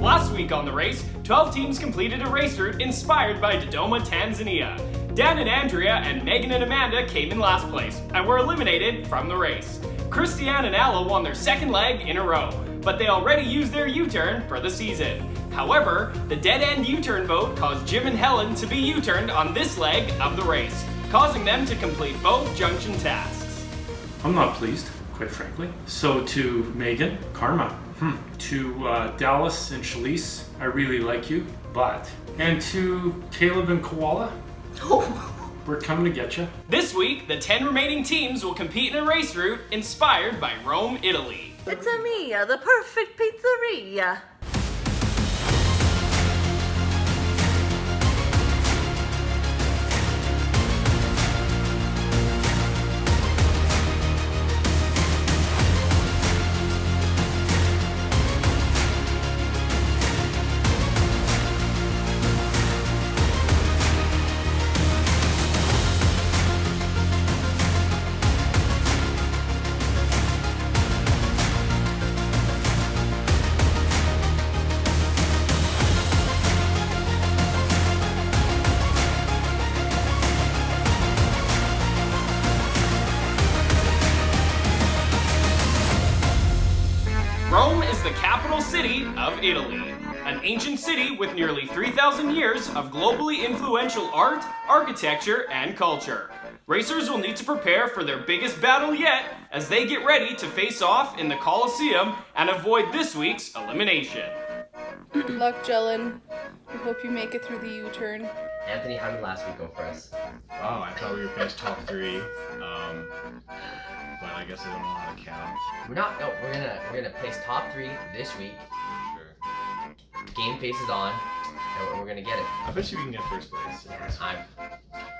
Last week on the race, 12 teams completed a race route inspired by Dodoma, Tanzania. Dan and Andrea and Megan and Amanda came in last place and were eliminated from the race. Christiane and Alla won their second leg in a row, but they already used their U-turn for the season. However, the dead-end U-turn vote caused Jim and Helen to be U-turned on this leg of the race, causing them to complete both junction tasks. I'm not pleased, quite frankly. So to Megan, karma. To Dallas and Shalise, I really like you, but. And to Caleb and Koala, we're coming to get you. This week, the 10 remaining teams will compete in a race route inspired by Rome, Italy. It's Mia, the perfect pizzeria. Rome is the capital city of Italy, an ancient city with nearly 3,000 years of globally influential art, architecture, and culture. Racers will need to prepare for their biggest battle yet as they get ready to face off in the Colosseum and avoid this week's elimination. Good luck, Jellin. We hope you make it through the U-turn. Anthony, how did last week go for us? Oh, I thought we were finished top 3. But I guess I don't know how to count. We're not. No, we're gonna place top 3 this week. Sure. Game face is on, and we're gonna get it. I bet you we can get first place.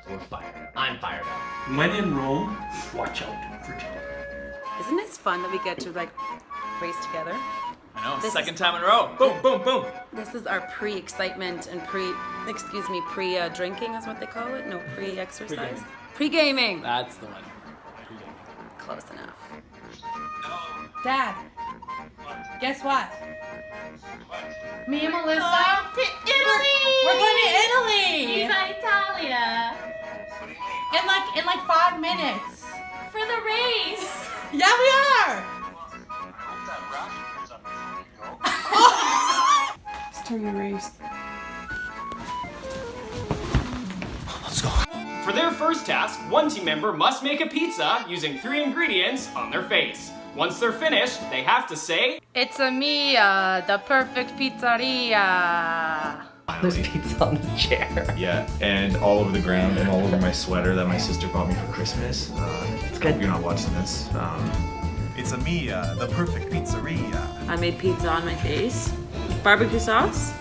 We're fired up. I'm fired up. When in Rome, watch out for Jill. Isn't it fun that we get to race together? I know, This second is- time in a row. Boom, boom, boom. This is our pre-excitement and pre-drinking is what they call it? No, pre-exercise? Pre-gaming. That's the one. Close enough. Dad, guess what? Me and Melissa, to Italy! we're going to Italy Viva Italia! in like 5 minutes. For the race! Yeah, we are. Start the race. For their first task, one team member must make a pizza using 3 ingredients on their face. Once they're finished, they have to say, It's Mia, the perfect pizzeria. There's pizza on the chair. Yeah, and all over the ground and all over my sweater that my sister bought me for Christmas. It's good. You're not watching this. It's Mia, the perfect pizzeria. I made pizza on my face, barbecue sauce,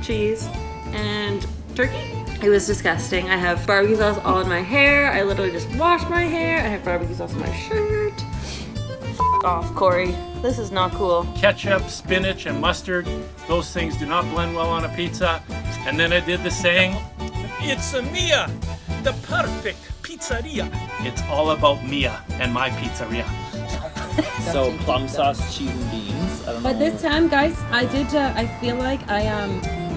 cheese, and turkey. It was disgusting. I have barbecue sauce all in my hair. I literally just washed my hair. I have barbecue sauce on my shirt. F off, Corey. This is not cool. Ketchup, spinach, and mustard, those things do not blend well on a pizza. And then I did the saying, it's Mia, the perfect pizzeria. It's all about Mia and my pizzeria. So plum sauce, cheese, and beans. I don't know. But this time, guys, I feel like I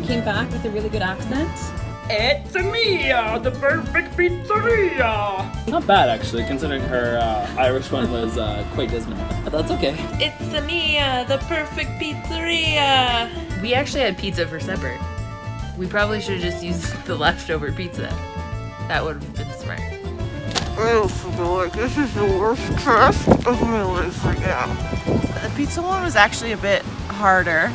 came back with a really good accent. It's Mia, the perfect pizzeria! Not bad, actually, considering her Irish one was quite dismal. But that's okay. It's Mia, the perfect pizzeria. We actually had pizza for supper. We probably should have just used the leftover pizza. That would have been smart. I feel like this is the worst test of my life right now. The pizza one was actually a bit harder.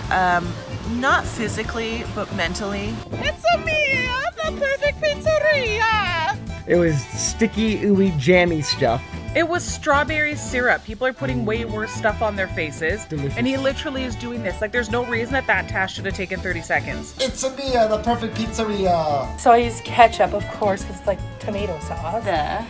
Not physically, but mentally. It's Mia, the perfect pizzeria! It was sticky, ooey, jammy stuff. It was strawberry syrup. People are putting way worse stuff on their faces. Delicious. And he literally is doing this. Like, there's no reason that task should have taken 30 seconds. It's Mia, the perfect pizzeria. So I used ketchup, of course, because it's like tomato sauce. Duh.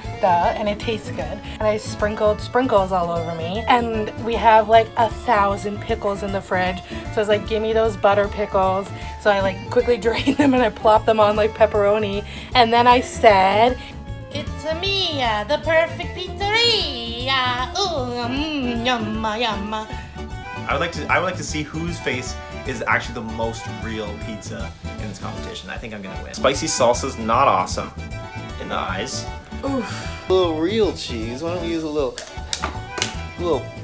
And it tastes good. And I sprinkled sprinkles all over me. And we have like 1,000 pickles in the fridge. So I was like, give me those butter pickles. So I like quickly drained them and I plopped them on like pepperoni. And then I said, it's Mia, the perfect pizzeria. Ooh, yumma, yumma. I would like to see whose face is actually the most real pizza in this competition. I think I'm gonna win. Spicy salsa's not awesome in the eyes. Oof. A little real cheese. Why don't we use a little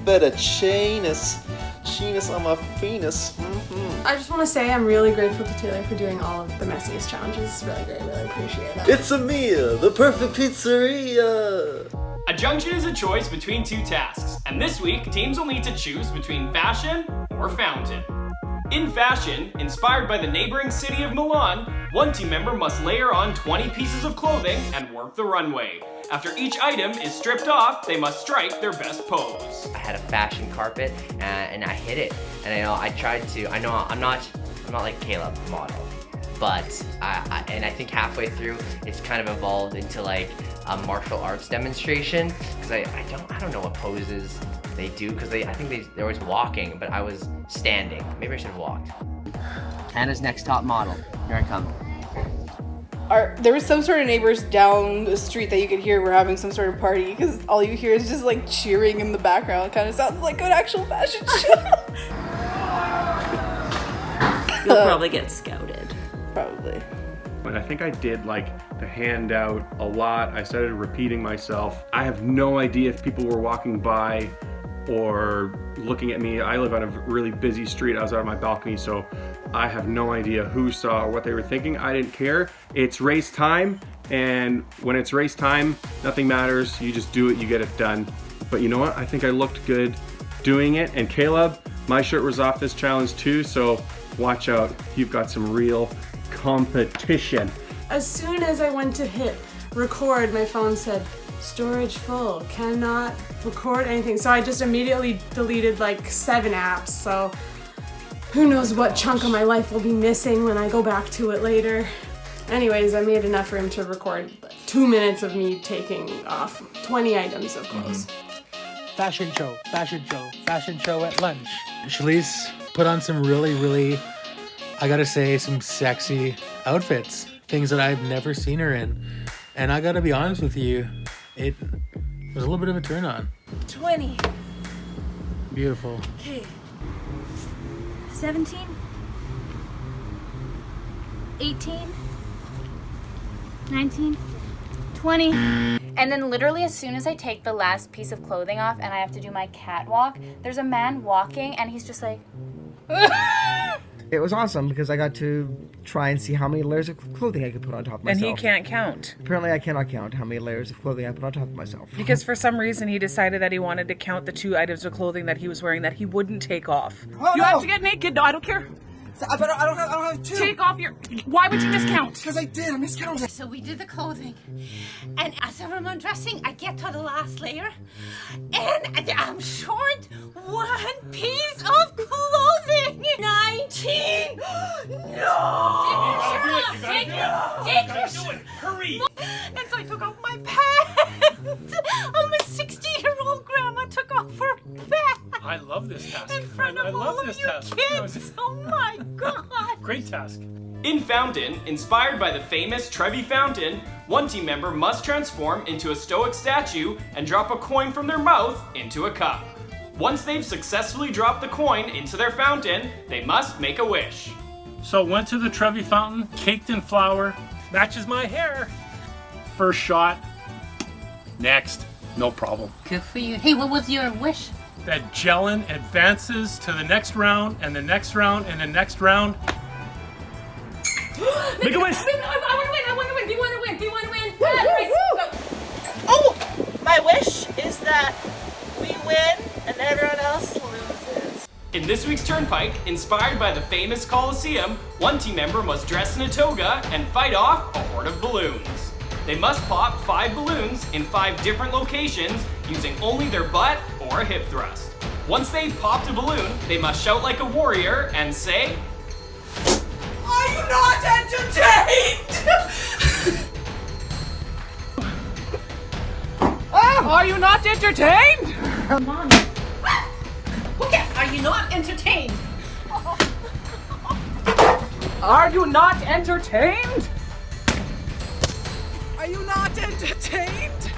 fettuccinus on my penis? I just want to say I'm really grateful to Taylor for doing all of the messiest challenges. It's really great. I really appreciate it. It's a Mia, the perfect pizzeria. A junction is a choice between two tasks, and this week, teams will need to choose between fashion or fountain. In fashion, inspired by the neighboring city of Milan, one team member must layer on 20 pieces of clothing and work the runway. After each item is stripped off, they must strike their best pose. I had a fashion carpet and I hit it. And I'm not like Caleb model, but I think halfway through it's kind of evolved into like a martial arts demonstration, because I don't know what poses they do, because I think they're always walking, but I was standing. Maybe I should have walked. Hannah's next top model. Here I come. There was some sort of neighbors down the street that you could hear were having some sort of party, because all you hear is just like cheering in the background. It kind of sounds like an actual fashion show. You'll probably get scouted. Probably. But I think I did like the handout a lot. I started repeating myself. I have no idea if people were walking by or looking at me. I live on a really busy street. I was out on my balcony, so I have no idea who saw or what they were thinking. I didn't care. It's race time, and when it's race time, nothing matters. You just do it, you get it done. But you know what? I think I looked good doing it. And Caleb, my shirt was off this challenge too, so watch out. You've got some real competition. As soon as I went to hit record, my phone said, storage full, cannot record anything. So I just immediately deleted like 7 apps. So who knows what chunk of my life will be missing when I go back to it later. Anyways, I made enough room to record 2 minutes of me taking off 20 items of clothes. Fashion show at lunch. Shalise put on some really, I gotta say, some sexy outfits. Things that I've never seen her in. And I gotta be honest with you, it was a little bit of a turn on. 20. Beautiful. Okay. 17. 18. 19. 20. And then literally as soon as I take the last piece of clothing off and I have to do my catwalk, there's a man walking and he's just like... It was awesome because I got to try and see how many layers of clothing I could put on top of myself. And he can't count. Apparently I cannot count how many layers of clothing I put on top of myself. Because for some reason he decided that he wanted to count the 2 items of clothing that he was wearing that he wouldn't take off. Oh, you have to get naked. No, I don't care. I don't have 2. Take off your... Why would you discount? Because I did. I miscounted. So we did the clothing, and as I'm undressing, I get to the last layer, and I'm short 1 piece of clothing. 19. No. Take your shirt. Hurry. And so I took off my pants. I'm a 60-year-old grandma took off her pants. I love this task. In front of I all love of this you task. kids. Oh my god. Great task. In Fountain, inspired by the famous Trevi Fountain, one team member must transform into a stoic statue and drop a coin from their mouth into a cup. Once they've successfully dropped the coin into their fountain, they must make a wish. So went to the Trevi Fountain, caked in flour, matches my hair. First shot. Next. No problem. Good for you. Hey, what was your wish? That Jellin advances to the next round, and the next round, and the next round. Make a wish! I want to win. We want to win. Oh! My wish is that we win and everyone else loses. In this week's Turnpike, inspired by the famous Coliseum, one team member must dress in a toga and fight off a horde of balloons. They must pop 5 balloons in 5 different locations using only their butt or a hip thrust. Once they've popped a balloon, they must shout like a warrior and say, Are you not entertained? Are you not entertained? Come on. Okay, are you not entertained? Are you not entertained? Are you not entertained?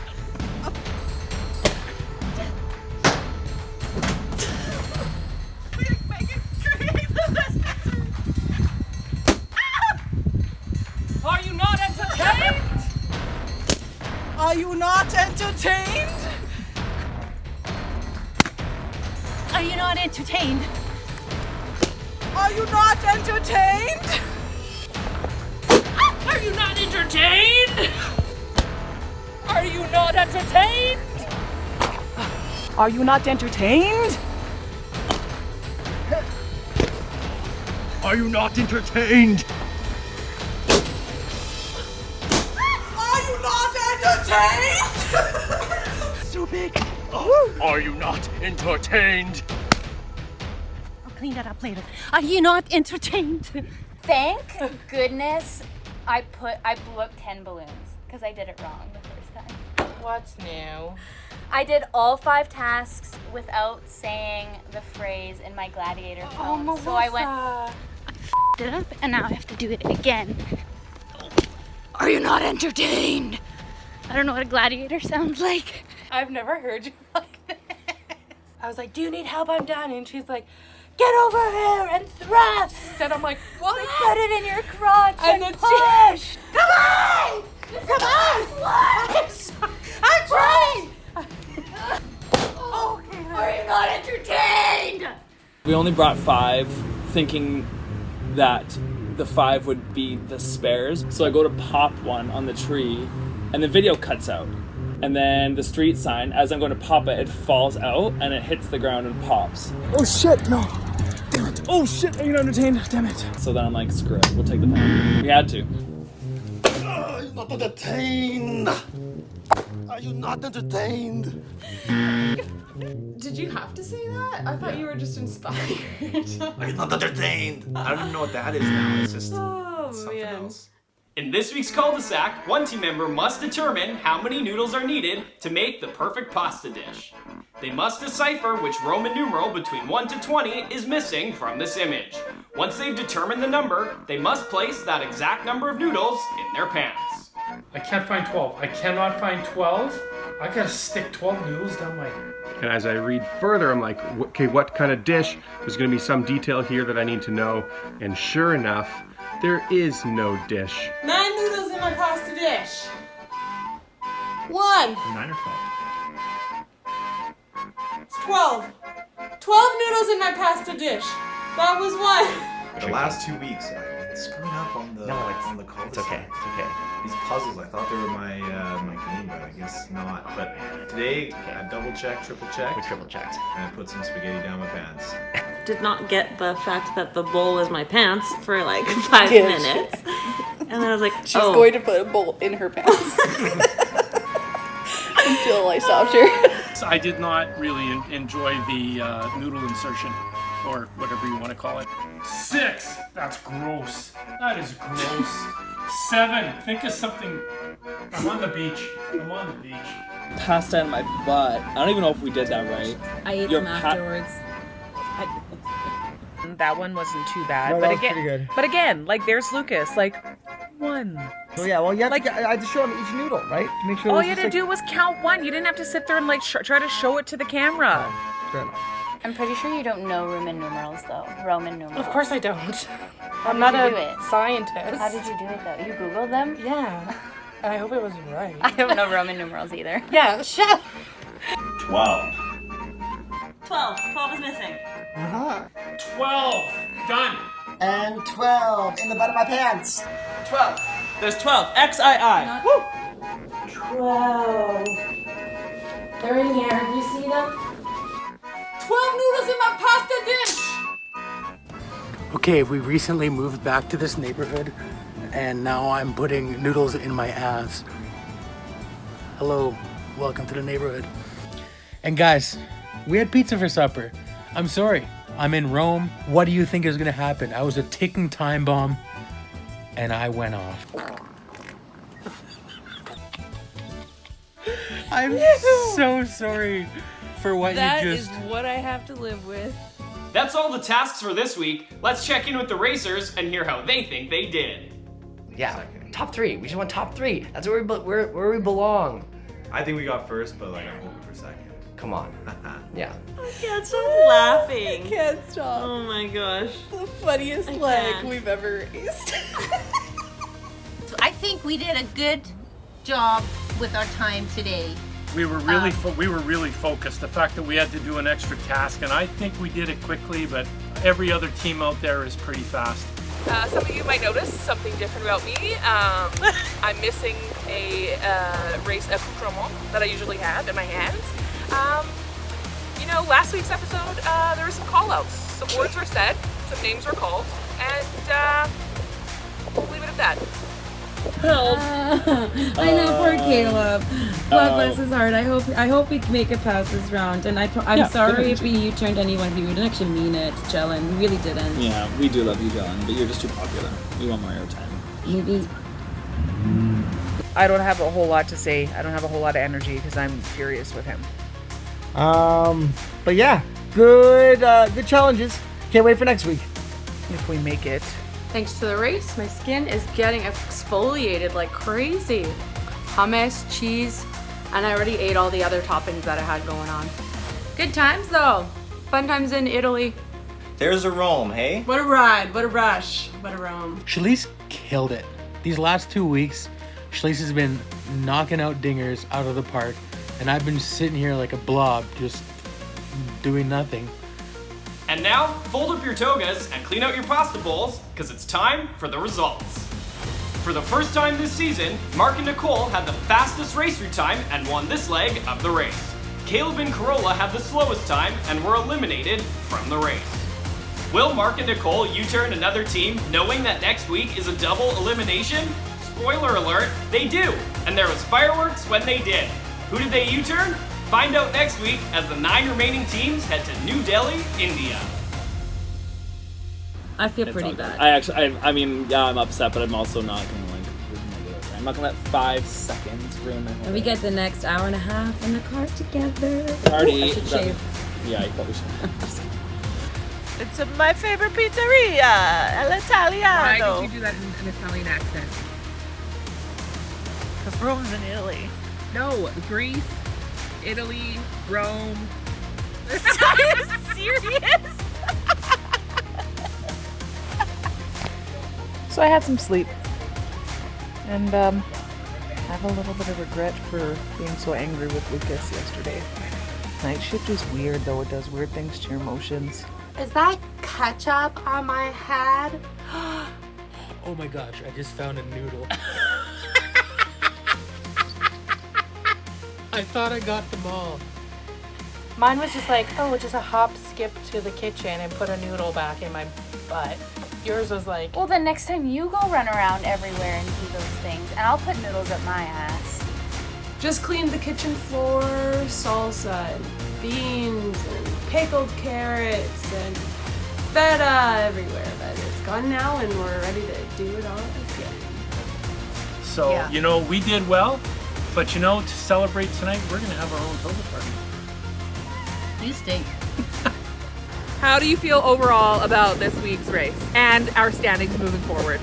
entertained? Are you not entertained? Are you not entertained? Are you not entertained? Are you not entertained? Are you not entertained? Are you not entertained? Are you not entertained? So big. Are you not entertained? I'll clean that up later. Are you not entertained? Thank goodness I blew up 10 balloons because I did it wrong the first time. What's new? I did all 5 tasks without saying the phrase in my gladiator phone. Oh, so I went, F***ed it up, and now I have to do it again. Are you not entertained? I don't know what a gladiator sounds like. I've never heard you like this. I was like, do you need help? I'm done. And she's like, get over here and thrust. And I'm like, what? Put it in your crotch and push. Come on! Come on! What? I'm trying! Okay. Are you not entertained? We only brought 5, thinking that the 5 would be the spares. So I go to pop one on the tree, and the video cuts out. And then the street sign, as I'm going to pop it, it falls out, and it hits the ground and pops. Oh shit, no. Damn it. Oh shit, are you not entertained? Damn it. So then I'm like, screw it, we'll take the penalty. We had to. Are you not entertained? Are you not entertained? Did you have to say that? I thought you were just inspired. Are you not entertained? I don't even know what that is now. It's just Oh, something man. else. In this week's cul-de-sac, one team member must determine how many noodles are needed to make the perfect pasta dish. They must decipher which Roman numeral between 1 to 20 is missing from this image. Once they've determined the number, they must place that exact number of noodles in their pants. I can't find 12. I cannot find 12. I gotta stick 12 noodles down my... And as I read further, I'm like, okay, what kind of dish? There's gonna be some detail here that I need to know. And sure enough, there is no dish. 9 noodles in my pasta dish. 1. 9 or 12? It's 12. 12 noodles in my pasta dish. That was 1. The last 2 weeks, I've been screwing up on the on the cul-de-sac. It's okay. It's okay. These puzzles, I thought they were my my game, but I guess not. But today, I double checked, triple checked. We triple checked. And I put some spaghetti down my pants. Did not get the fact that the bowl was my pants for like 5 Yes. minutes. And then I was like, She's oh. going to put a bowl in her pants. Until I stopped her. So I did not really enjoy the noodle insertion, or whatever you want to call it. 6! That's gross. That is gross. 7! Think of something... I'm on the beach. I'm on the beach. Pasta in my butt. I don't even know if we did that right. I ate Your some pa- afterwards. That one wasn't too bad, No, but that was again, pretty good. but again, like there's Lucas, like 1. So yeah, well, you have to I had to show him each noodle, right? To make sure. All it was you had just to do was count 1. You didn't have to sit there and like try to show it to the camera. Fair enough. I'm pretty sure you don't know Roman numerals though. Roman numerals. Of course I don't. How I'm did not you do a it? scientist. How did you do it though? You Googled them? Yeah. And I hope it was right. I don't know Roman numerals either. Yeah, shut up. 12. 12. 12 is missing. 12! Done! And 12 in the butt of my pants. 12. There's 12. XII. Woo! 12. They're in here. Do you see them? 12 noodles in my pasta dish. Okay, we recently moved back to this neighborhood, and now I'm putting noodles in my ass. Hello, welcome to the neighborhood. And guys, we had pizza for supper. I'm sorry, I'm in Rome. What do you think is gonna happen? I was a ticking time bomb, and I went off. I'm so sorry for what That you is just... what I have to live with. That's all the tasks for this week. Let's check in with the racers and hear how they think they did. Yeah, top 3. We just want top 3. That's where we belong. I think we got first, but like I'm hoping for second. Come on. Yeah. I can't stop laughing. I can't stop. Oh my gosh. The funniest I leg can't. we've ever raised. So I think we did a good job with our time today. We were really focused. The fact that we had to do an extra task, and I think we did it quickly, but every other team out there is pretty fast. Some of you might notice something different about me. I'm missing a race accoutrement that I usually have in my hands. You know, last week's episode, there were some call-outs. Some words were said, some names were called, and we'll leave it at that. Help! I know, poor Caleb. God bless his heart. I hope we make it past this round. And I'm sorry if we U-turned anyone. We didn't actually mean it, Jellen. We really didn't. Yeah, we do love you, Jellen, but you're just too popular. We want more airtime. Maybe. I don't have a whole lot to say. I don't have a whole lot of energy because I'm furious with him. But yeah, good challenges. Can't wait for next week. If we make it. Thanks to the race, my skin is getting exfoliated like crazy. Hummus, cheese, and I already ate all the other toppings that I had going on. Good times though. Fun times in Italy. There's a Rome, hey? What a ride, what a rush, what a Rome. Schlise killed it. These last 2 weeks, Schlise has been knocking out dingers out of the park, and I've been sitting here like a blob, just doing nothing. And now, fold up your togas and clean out your pasta bowls, because it's time for the results. For the first time this season, Mark and Nicole had the fastest race through time and won this leg of the race. Caleb and Corolla had the slowest time and were eliminated from the race. Will Mark and Nicole U-turn another team knowing that next week is a double elimination? Spoiler alert, they do, and there was fireworks when they did. Who did they U-turn? Find out next week as the 9 remaining teams head to New Delhi, India. I feel pretty bad. I mean, yeah, I'm upset, but I'm also not gonna I'm not gonna let 5 seconds ruin my whole And we get the next hour and a half in the car together. Party. I should shave. Yeah, you probably should. It's my favorite pizzeria, L'Italiano. Why did you do that in an Italian accent? Because Rome's in Italy. No, Greece, Italy, Rome. Are you serious? So I had some sleep. And I have a little bit of regret for being so angry with Lucas yesterday. Night shift is weird, though. It does weird things to your emotions. Is that ketchup on my head? Oh my gosh, I just found a noodle. I thought I got them all. Mine was just like, oh, just a hop, skip to the kitchen and put a noodle back in my butt. Yours was like, well, then next time you go run around everywhere and do those things, and I'll put noodles up my ass. Just cleaned the kitchen floor, salsa, and beans, and pickled carrots, and feta everywhere. But it's gone now, and we're ready to do it all again. So, Yeah. you know, we did well, but you know, to celebrate tonight, we're gonna have our own toga party. You stink. How do you feel overall about this week's race and our standings moving forward?